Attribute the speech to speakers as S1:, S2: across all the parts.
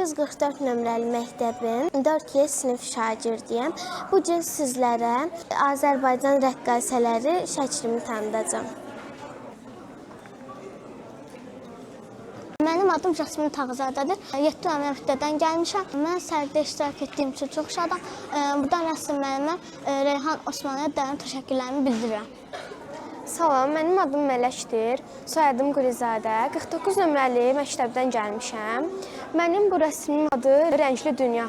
S1: 244 nömrəli məktəbin 4Y sinif şagirdiyəm. Bu gün sizlərə Azərbaycan rəqqasələri şəklimi tanıdacağam.
S2: Mənim adım Jasmin Tağızadədir. 7 nömrə məktəbdən gəlmişəm. Mən sərgidə iştirak etdiyim üçün çox şadam. Buradan rəsm müəllimə Reyhan Osmaniyə dərin təşəkkürlərimi bildirirəm.
S3: Salam, mənim adım Mələkdir. Soyadım Qurizadə. 49 nömrəli məktəbdən gəlmişəm. Mənim bu rəsmin adı Rəngli Dünya.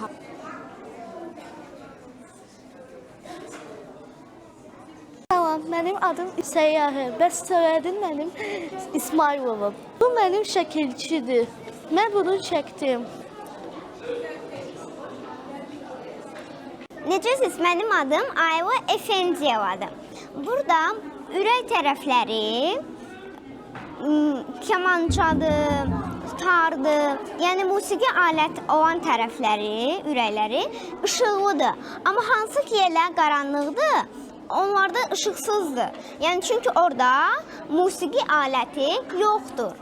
S4: Salam, mənim adım Səyyahə. Bəs soyadım mənim İsmayılov. Bu mənim şəkilçidir. Mən bunu çəkdim.
S5: Necəsiz? Mənim adım Ayva Efendiyevadır. Burada ürək tərəfləri kamançadır, tardır, yəni musiqi alət olan tərəfləri, ürəkləri işıqlıdır. Amma hansı ki yerlər qaranlıqdır, onlarda işıqsızdır. Yəni çünki orada musiqi aləti yoxdur.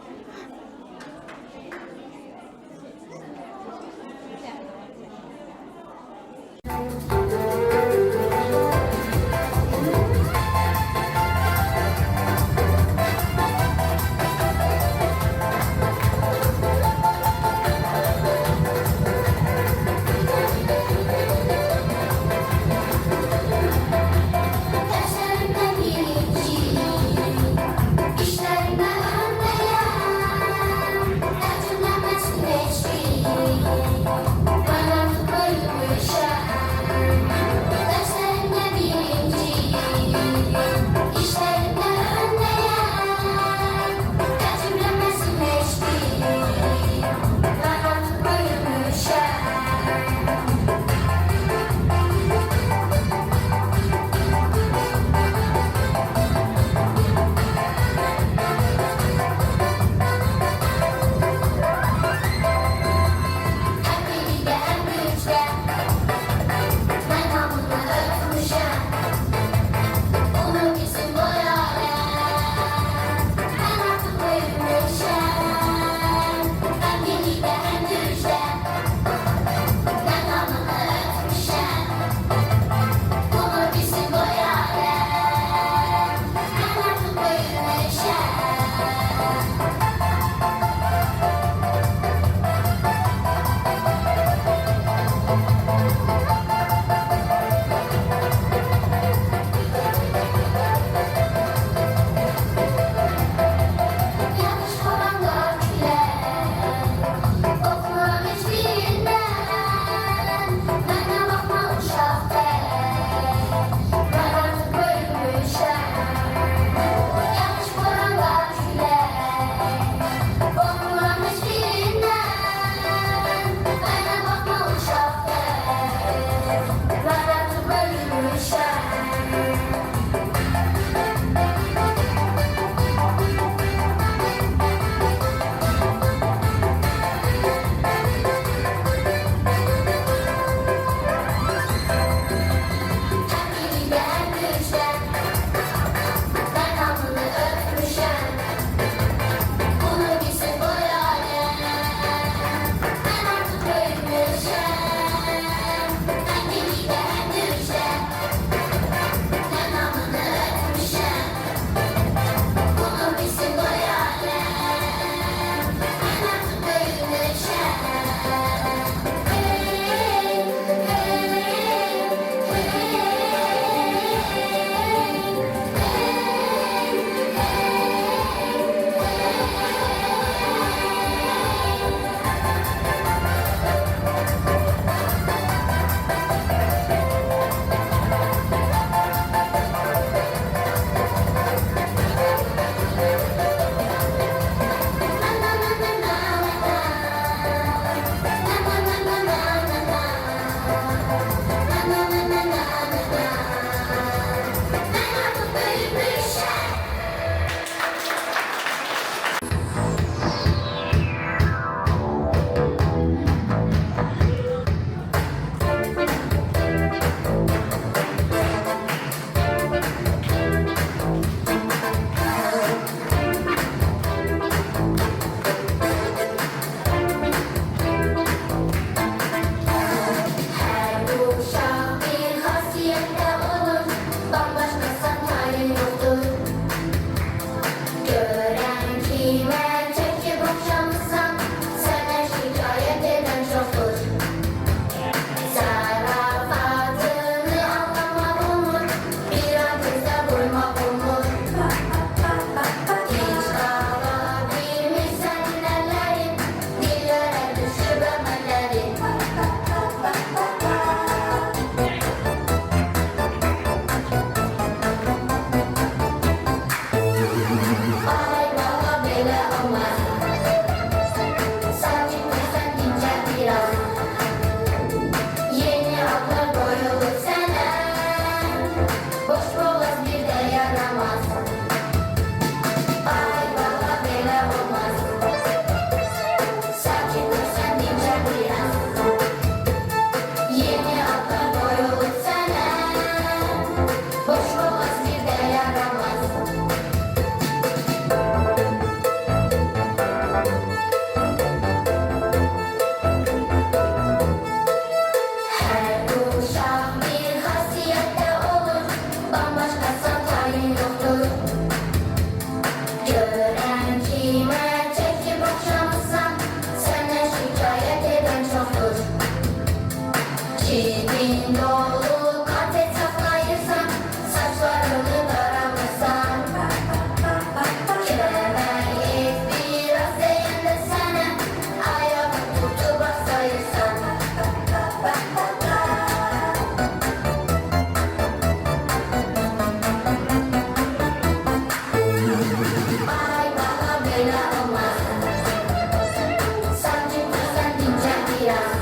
S6: dolu karpet saklayırsan, saçlarını taramırsan. Kömək et biraz deyəndə sənə, ayağını tutub asayırsan. Ay bana belə olmaz, sanki sen dince biraz.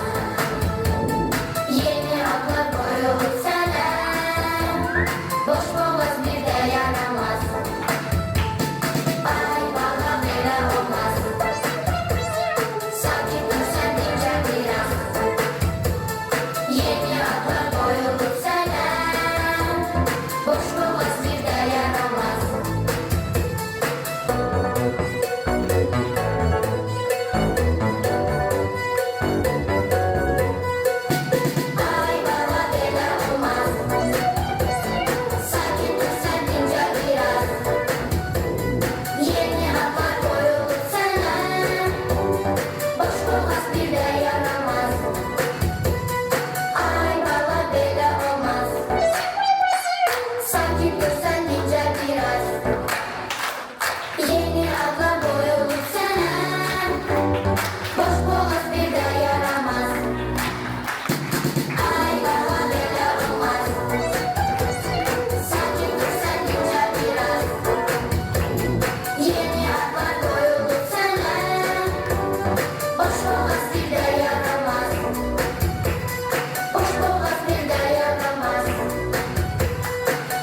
S6: Yeni adlar koyulur sana, boş boğaz bir de yaramaz. Ay bana böyle olmaz, sanki sen dince biraz. Yeni adlar koyulur sana, boş boğaz bir de yaramaz. Ay bana böyle olmaz, sanki sen dince biraz. Yeni adlar koyulur sana, boş boğaz bir de yaramaz. Ay bana böyle olmaz, sanki sen dince biraz. Yeni adlar koyulur sana, boş boğaz bir de yaramaz. Ay bana böyle olmaz, sanki sen dince biraz. Yeni adlar koyulur sana, boş boğaz bir de yaramaz. Boş boğaz bir de yaramaz.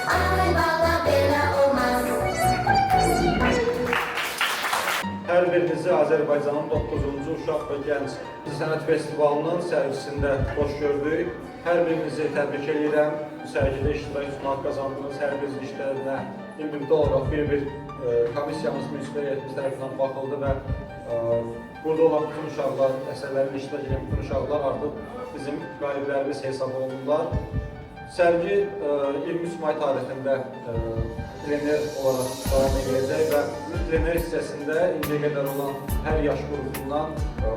S6: Ay bana böyle olmaz.
S7: Hər birinizi Azərbaycanın 9-cu Uşaq və Gənc Sənət Festivalının sərgisində xoş gördük. Hər birinizi təbrik edirəm. Bu sərgidə iştirak üçün haqq qazandığınız hər birinizin işlərinə individual olaraq bir komissiyamız, münsiflər heyətimiz tərəfindən baxıldı və burada olan bütün uşaqlar, əsərlərin iştirak edən bütün uşaqlar artıq bizim qaliblərimiz hesab olunurlar. Sərgi 23 may tarixində plener olaraq davam edəcək və plener hissəsində indiyə qədər olan hər yaş qrupundan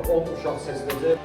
S7: 10 uşaq seçiləcək.